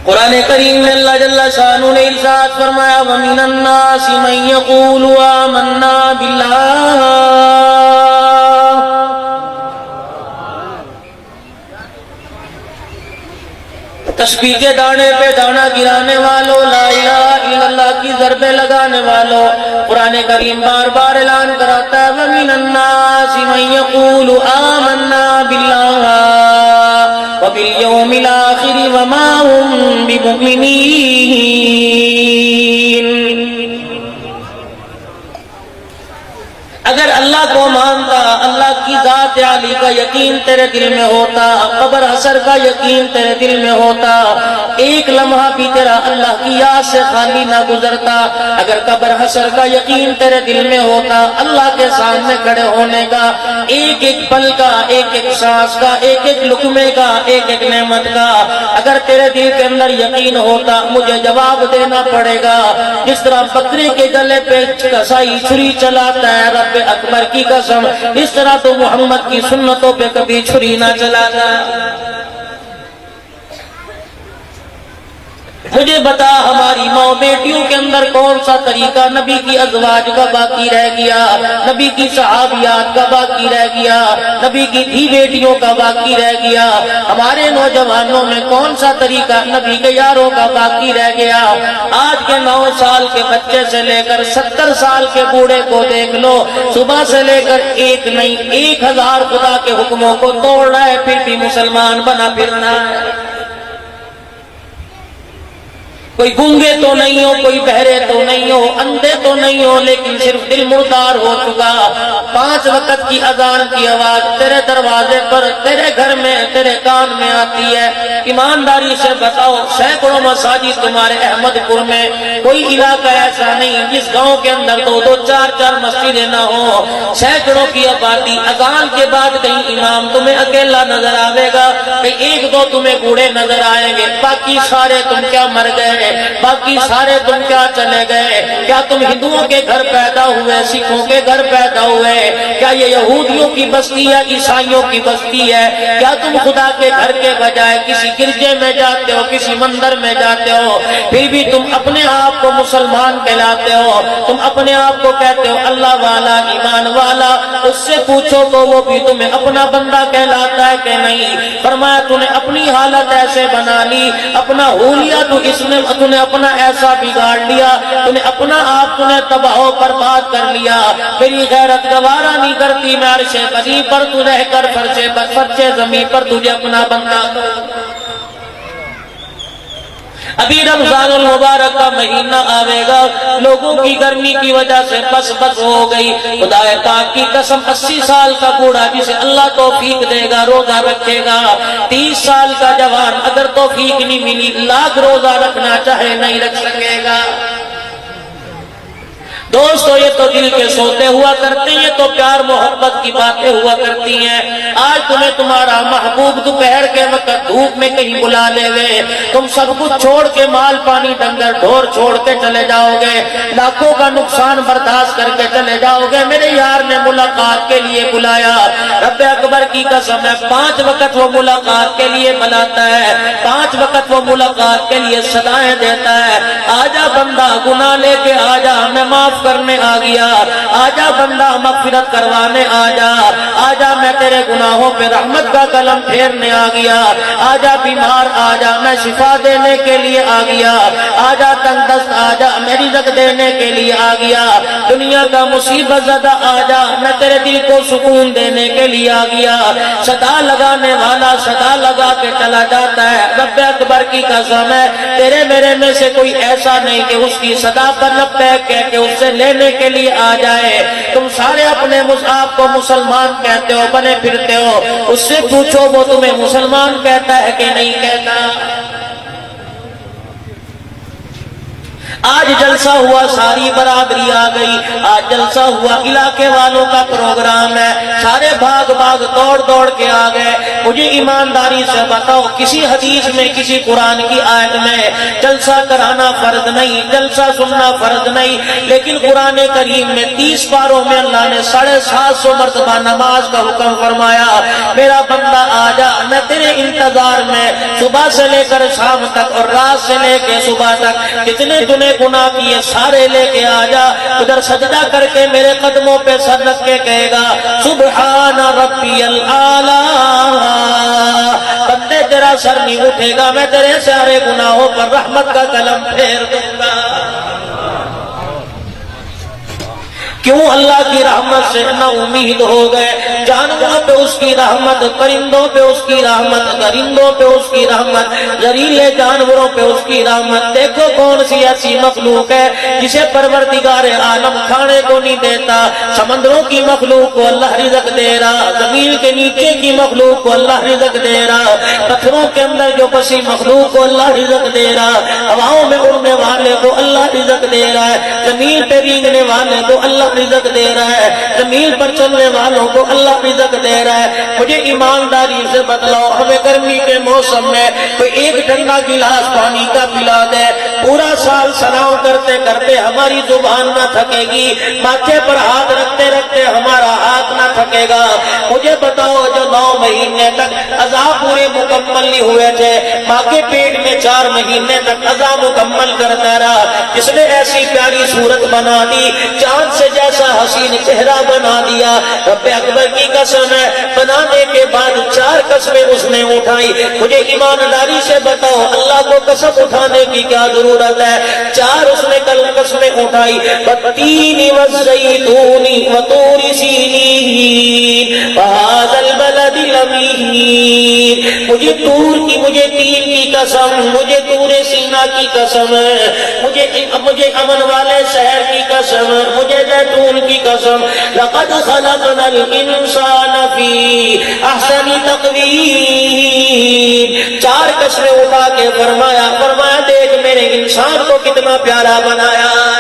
قرآن کریم میں اللہ جل شانہ نے ارشاد فرمایا وَمِنَ النَّاسِ مَن يَقُولُ آمَنَّا بِاللَّهِ تسبیح کے دانے پہ دانا گرانے والوں، لا الہ الا اللہ کی ضربیں لگانے والوں، قرآن کریم بار بار اعلان کراتا ہے وَمِنَ النَّاسِ مَن يَقُولُ آمَنَّا بِاللَّهِ وَبِالْيَوْمِ الْآخِرِ وَمَا هُمْ بِمُؤْمِنِينَ۔ اگر اللہ کو مانتا، اللہ کی ذات عالی کا یقین تیرے دل میں ہوتا، قبر حشر کا یقین تیرے دل میں ہوتا، ایک لمحہ بھی تیرا اللہ کی یاد سے خالی نہ گزرتا۔ اگر قبر حشر کا یقین تیرے دل میں ہوتا، اللہ کے سامنے کھڑے ہونے کا، ایک ایک پل کا، ایک ایک سانس کا، ایک ایک لقمے کا، ایک ایک نعمت کا اگر تیرے دل کے اندر یقین ہوتا، مجھے جواب دینا پڑے گا۔ جس طرح بکرے کے گلے پہ کسائی چھری چلاتا ہے رب اکبر کی قسم، اس طرح تو محمد کی سنتوں پہ کبھی چھری نہ چلاتا۔ مجھے بتا ہماری ماں بیٹیوں کے اندر کون سا طریقہ نبی کی ازواج کا باقی رہ گیا، نبی کی صحابیات کا باقی رہ گیا، نبی کی دھی بیٹیوں کا باقی رہ گیا، ہمارے نوجوانوں میں کون سا طریقہ نبی کے یاروں کا باقی رہ گیا۔ آج کے 9 سال کے بچے سے لے کر 70 سال کے بوڑھے کو دیکھ لو، صبح سے لے کر ایک نہیں 1000 خدا کے حکموں کو توڑ رہا ہے، پھر بھی مسلمان بنا پھرنا ہے۔ کوئی گونگے تو نہیں ہو، کوئی بہرے تو نہیں ہو، اندھے تو نہیں ہو، لیکن صرف دل مردار ہو چکا۔ 5 وقت کی اذان کی آواز تیرے دروازے پر، تیرے گھر میں، تیرے کان میں آتی ہے۔ ایمانداری سے بتاؤ، سینکڑوں مساجد تمہارے احمد پور میں، کوئی علاقہ ایسا نہیں جس گاؤں کے اندر 2-2 4-4 مسجدیں نہ ہوں، سینکڑوں کی آبادی۔ اذان کے بعد کہیں امام تمہیں اکیلا نظر آئے گا، کہیں 1-2 تمہیں بوڑھے نظر آئیں گے، باقی سارے تم کیا مر گئے، باقی سارے تم کیا چلے گئے؟ کیا تم ہندوؤں کے گھر پیدا ہوئے، سکھوں کے گھر پیدا ہوئے؟ کیا یہ یہودیوں کی بستی ہے، عیسائیوں کی بستی ہے؟ کیا تم خدا کے گھر کے بجائے کسی گرجے میں جاتے ہو، کسی مندر میں جاتے ہو، پھر بھی تم اپنے آپ کو مسلمان کہلاتے ہو، تم اپنے آپ کو کہتے ہو اللہ والا، ایمان والا؟ اس سے پوچھو تو وہ بھی تمہیں اپنا بندہ کہلاتا ہے کہ نہیں؟ فرمایا تو نے اپنی حالت ایسے بنا لی، اپنا حولیہ تو اس نے نے اپنا ایسا بگاڑ لیا، نے اپنا آپ نے تباہ و برباد کر لیا۔ میری غیرت گوارا نہیں کرتی میں عرش بری پر تو رہ کر فرشے زمین پر تجھے اپنا بندہ۔ ابھی رمضان المبارک کا مہینہ آئے گا، لوگوں کی گرمی کی وجہ سے بس ہو گئی۔ خدا پاک کی قسم 80 سال کا بوڑھا جسے اللہ توفیق دے گا روزہ رکھے گا، 30 سال کا جوان اگر توفیق نہیں ملی لاکھ روزہ رکھنا چاہے نہیں رکھ سکے گا۔ دوستو یہ تو دل کے سوتے ہوا کرتے ہیں، یہ تو پیار محبت کی باتیں ہوا کرتی ہیں۔ آج تمہیں تمہارا محبوب دوپہر کے وقت دھوپ میں کہیں بلا لے گئے، تم سب کچھ چھوڑ کے مال پانی ڈنگر ڈھور چھوڑ کے چلے جاؤ گے، لاکھوں کا نقصان برداشت کر کے چلے جاؤ گے۔ میرے یار نے ملاقات کے لیے بلایا، رب اکبر کی قسم ہے 5 وقت وہ ملاقات کے لیے بلاتا ہے، 5 وقت وہ ملاقات کے لیے صدائیں دیتا ہے۔ آجا بندہ گناہ لے کے آجا، میں معاف کرنے آ گیا، آجا بندہ مغفرت کروانے آجا، آجا میں تیرے گناہوں پہ رحمت کا قلم پھیرنے آ گیا، آجا بیمار آجا میں شفا دینے کے لیے آ گیا، آجا تنگ دست آجا میں رزق دینے کے لیے آ گیا، دنیا کا مصیبت زدہ آجا میں تیرے دل کو سکون دینے کے لیے آ گیا۔ صدا لگانے والا صدا لگا کے چلا جاتا ہے، رب اکبر کی قسم ہے تیرے میرے میں سے کوئی ایسا نہیں کہ اس کی صدا پر لبیک کہہ کے اس سے لینے کے لیے آ جائے۔ تم سارے اپنے آپ کو مسلمان کہتے ہو، بنے پھرتے ہو، اس سے پوچھو وہ تمہیں مسلمان کہتا ہے کہ نہیں کہتا؟ آج جلسہ ہوا ساری برادری آ گئی، آج جلسہ ہوا علاقے والوں کا پروگرام ہے، سارے بھاگ بھاگ دوڑ دوڑ کے آ گئے۔ مجھے ایمانداری سے بتاؤ، کسی حدیث میں کسی قرآن کی آیت میں جلسہ کرانا فرض نہیں، جلسہ سننا فرض نہیں، لیکن قرآن کریم میں 30 پاروں میں اللہ نے 750 مرتبہ نماز کا حکم فرمایا۔ میرا بندہ آ جا، میں تیرے انتظار میں صبح سے لے کر شام تک اور رات سے لے کے صبح تک کتنے تُنے گناہ کیے سارے لے کے آ جا۔ ادھر سجدہ کر کے میرے قدموں پہ سر رکھ کے کہے گا سبحان ربی الاعلی۔ بندے تیرا سر نہیں اٹھے گا، میں تیرے سارے گناہوں پر رحمت کا قلم پھیر دوں گا۔ کیوں اللہ کی رحمت سے نہ امید ہو گئے؟ جانوروں پہ اس کی رحمت، پرندوں پہ اس کی رحمت، درندوں پہ اس کی رحمت، زہریلے جانوروں پہ اس کی رحمت۔ دیکھو کون سی ایسی مخلوق ہے جسے پروردگار عالم کھانے کو نہیں دیتا۔ سمندروں کی مخلوق کو اللہ رزق دے رہا، زمین کے نیچے کی مخلوق کو اللہ رزق دے رہا، پتھروں کے اندر جو بسی مخلوق کو اللہ رزق دے رہا، ہواؤں میں اڑنے والے کو اللہ رزق دے رہا ہے، زمین پہ رینگنے والے کو اللہ رزق دے رہا ہے، زمین پر چلنے والوں کو اللہ رزق دے رہا ہے۔ مجھے ایمانداری سے بتلاؤ، ہمیں گرمی کے موسم میں کوئی ایک ٹھنڈا گلاس پانی کا پلا دے، پورا سال سلام کرتے کرتے ہماری زبان نہ تھکے گی، ماتھے پر ہاتھ رکھتے رکھتے ہمارا ہاتھ نہ تھکے گا۔ مجھے بتاؤ جو 9 مہینے تک عذاب پورے مکمل نہیں ہوئے تھے، ماں کے پیٹ میں 4 مہینے تک عذاب مکمل کرتا رہا، جس نے ایسی پیاری صورت بنا دی، چاند سے جیسا حسین چہرہ بنا دیا، رب اکبر کی قسم ہے، بنانے کے بعد 4 قسمیں اس نے اٹھائی۔ مجھے ایمانداری سے بتاؤ اللہ کو قسم اٹھانے کی کیا ضرورت ہے؟ 4 اس نے کل قسمیں اٹھائی، والتین والزیتون وطور سینین وہذا البلد الامین۔ مجھے طور کی، مجھے تین کی قسم، مجھے طور سینا کی قسم ہے، مجھے امن والے شہر کی قسم، مجھے زیتون کی قسم، لقد خلقنا الانسان فی احسن تقویم۔ 4 قسمیں اٹھا کے فرمایا دیکھ میرے انسان کو کتنا پیارا بنایا ہے۔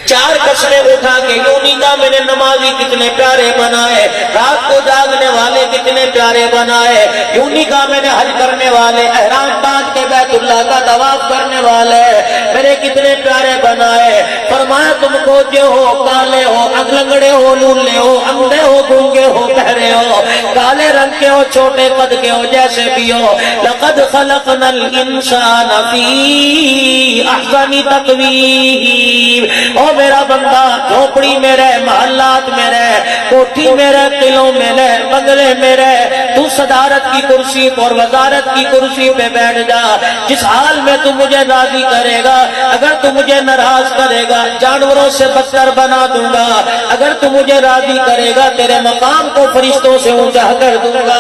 4 قسمیں اٹھا کے یوں نہیں کہا میں نے نمازی کتنے پیارے بنائے، رات کو جاگنے والے کتنے پیارے بنائے، یوں نہیں کہا میں نے حج کرنے والے، احرام باندھ کے بیت اللہ کا طواف کرنے والے میرے کتنے پیارے بنائے۔ فرمایا تم کو جو ہو، کالے ہو، لنگڑے ہو، لولے ہو، اندھے ہو، گونگے ہو، بہرے ہو، کالے رنگ کے ہو، چھوٹے قد کے ہو، جیسے بھی ہو، لقد خلقنا الانسان فی احسن تقویم۔ او میرا بندہ جھوپڑی میں رہ، محلات میں رہ، کوٹھی میں رہ، قلعوں میں رہ، بنگلے میں رہ، تو صدارت کی کرسی اور وزارت کی کرسی پہ بیٹھ جا، جس حال میں تو مجھے راضی کرے گا، اگر تو مجھے ناراض کرے گا جانوروں سے بدتر بنا دوں گا، اگر تو مجھے راضی کرے گا تیرے مقام کو فرشتوں سے اونچا کر دوں گا۔